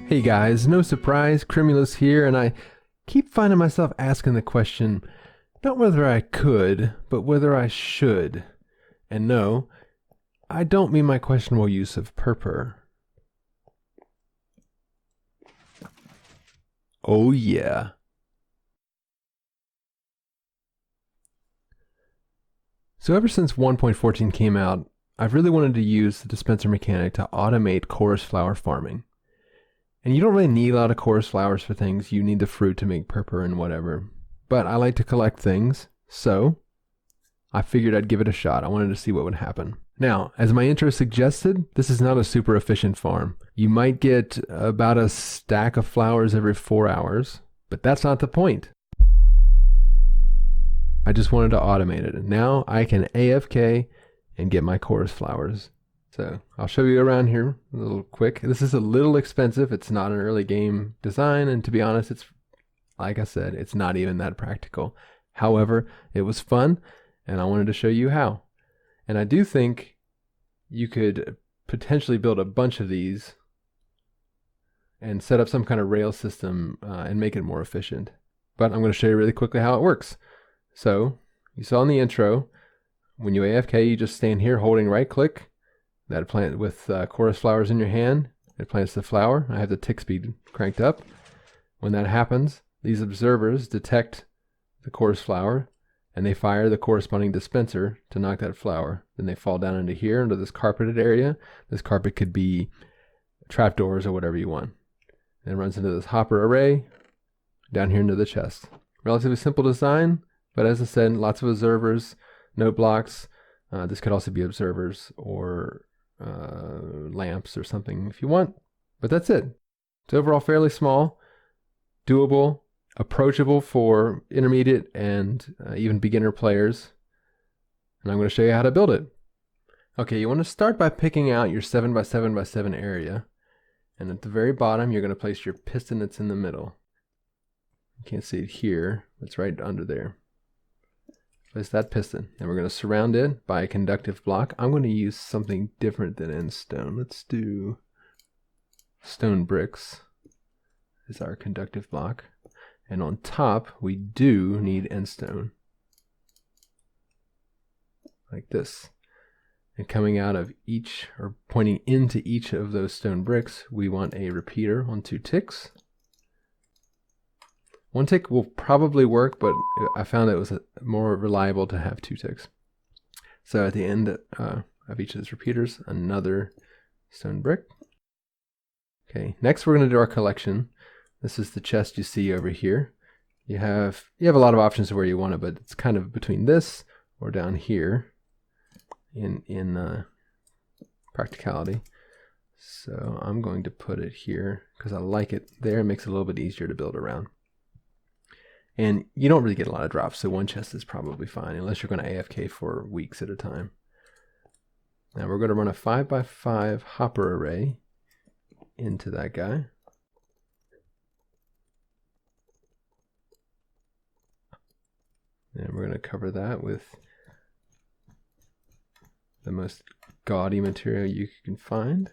Hey guys, no surprise, Crimulus here, and I keep finding myself asking the question, not whether I could, but whether I should. And no, I don't mean my questionable use of purpur. Oh yeah. So ever since 1.14 came out, I've really wanted to use the dispenser mechanic to automate chorus flower farming. And you don't really need a lot of chorus flowers for things. You need the fruit to make purpur and whatever. But I like to collect things, so I figured I'd give it a shot. I wanted to see what would happen. Now, as my intro suggested, this is not a super efficient farm. You might get about a stack of flowers every 4 hours, but that's not the point. I just wanted to automate it. And now I can AFK and get my chorus flowers. So I'll show you around here a little quick. This is a little expensive. It's not an early game design. And to be honest, it's, like I said, it's not even that practical. However, it was fun and I wanted to show you how. And I do think you could potentially build a bunch of these and set up some kind of rail system and make it more efficient. But I'm going to show you really quickly how it works. So you saw in the intro, when you AFK, you just stand here holding right click. That plant with chorus flowers in your hand, it plants the flower. I have the tick speed cranked up. When that happens, these observers detect the chorus flower and they fire the corresponding dispenser to knock that flower. Then they fall down into here, into this carpeted area. This carpet could be trapdoors or whatever you want. And it runs into this hopper array down here into the chest. Relatively simple design, but as I said, lots of observers, note blocks. This could also be observers or lamps or something if you want, but that's it. It's overall fairly small, doable, approachable for intermediate and even beginner players. And I'm going to show you how to build it. Okay, you want to start by picking out your 7x7x7 area. And at the very bottom, you're going to place your piston that's in the middle. You can't see it here, it's right under there. Place that piston, and we're going to surround it by a conductive block. I'm going to use something different than end stone. Let's do stone bricks is our conductive block. And on top, we do need end stone. Like this. And coming out of each, or pointing into each of those stone bricks, we want a repeater on 2 ticks. 1 tick will probably work, but I found it was more reliable to have 2 ticks. So at the end of each of those repeaters, another stone brick. Okay, next we're going to do our collection. This is the chest you see over here. You have a lot of options of where you want it, but it's kind of between this or down here in practicality. So I'm going to put it here because I like it there. It makes it a little bit easier to build around. And you don't really get a lot of drops, so 1 chest is probably fine, unless you're going to AFK for weeks at a time. Now we're going to run a 5x5 hopper array into that guy. And we're going to cover that with the most gaudy material you can find.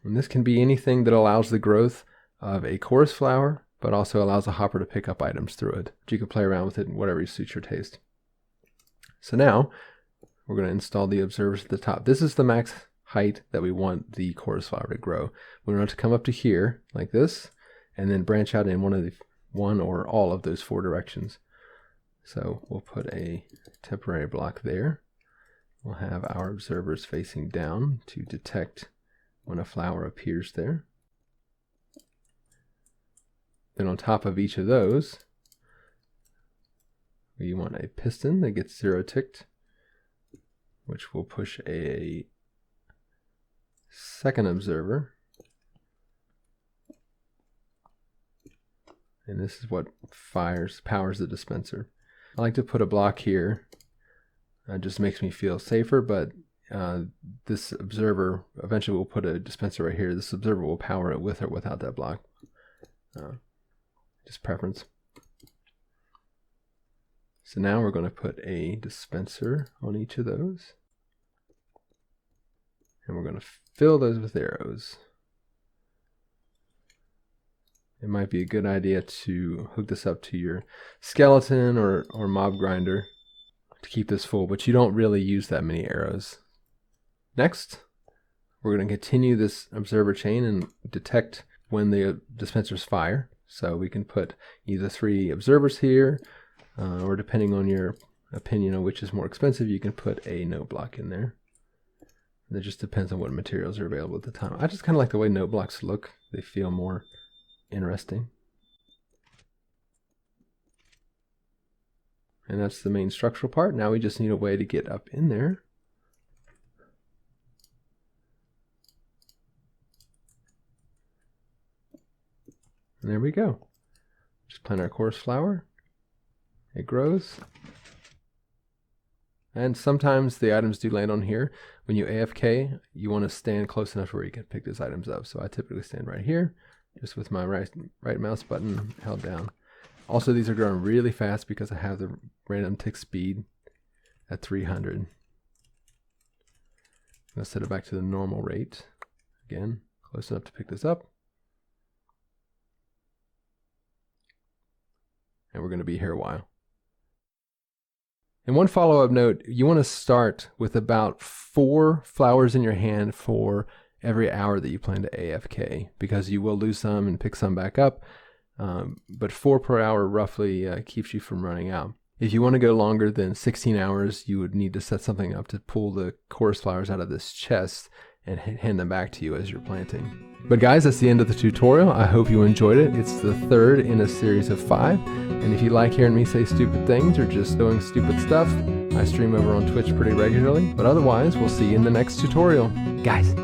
And this can be anything that allows the growth of a chorus flower, but also allows a hopper to pick up items through it. But you can play around with it in whatever suits your taste. So now we're going to install the observers at the top. This is the max height that we want the chorus flower to grow. We want it to come up to here like this, and then branch out in one or all of those 4 directions. So we'll put a temporary block there. We'll have our observers facing down to detect when a flower appears there. Then on top of each of those, we want a piston that gets 0 ticked, which will push a second observer. And this is what powers the dispenser. I like to put a block here. It just makes me feel safer, but this observer, eventually we'll put a dispenser right here. This observer will power it with or without that block. Just preference. So now we're going to put a dispenser on each of those. And we're going to fill those with arrows. it might be a good idea to hook this up to your skeleton or mob grinder to keep this full, but you don't really use that many arrows. Next, we're going to continue this observer chain and detect when the dispensers fire. So we can put either 3 observers here, or depending on your opinion on which is more expensive, you can put a note block in there. And it just depends on what materials are available at the time. I just kind of like the way note blocks look. They feel more interesting. And that's the main structural part. Now we just need a way to get up in there. And there we go. Just plant our chorus flower. It grows. And sometimes the items do land on here. When you AFK, you want to stand close enough where you can pick those items up. So I typically stand right here, just with my right mouse button held down. Also, these are growing really fast because I have the random tick speed at 300. I'm going to set it back to the normal rate. Again, close enough to pick this up. And we're going to be here a while. And one follow-up note, you want to start with about 4 flowers in your hand for every hour that you plan to AFK, because you will lose some and pick some back up. But 4 per hour roughly keeps you from running out. If you want to go longer than 16 hours, you would need to set something up to pull the chorus flowers out of this chest and hand them back to you as you're planting. But guys, that's the end of the tutorial. I hope you enjoyed it. It's the 3rd in a series of 5. And if you like hearing me say stupid things or just doing stupid stuff, I stream over on Twitch pretty regularly. But otherwise, we'll see you in the next tutorial. Guys.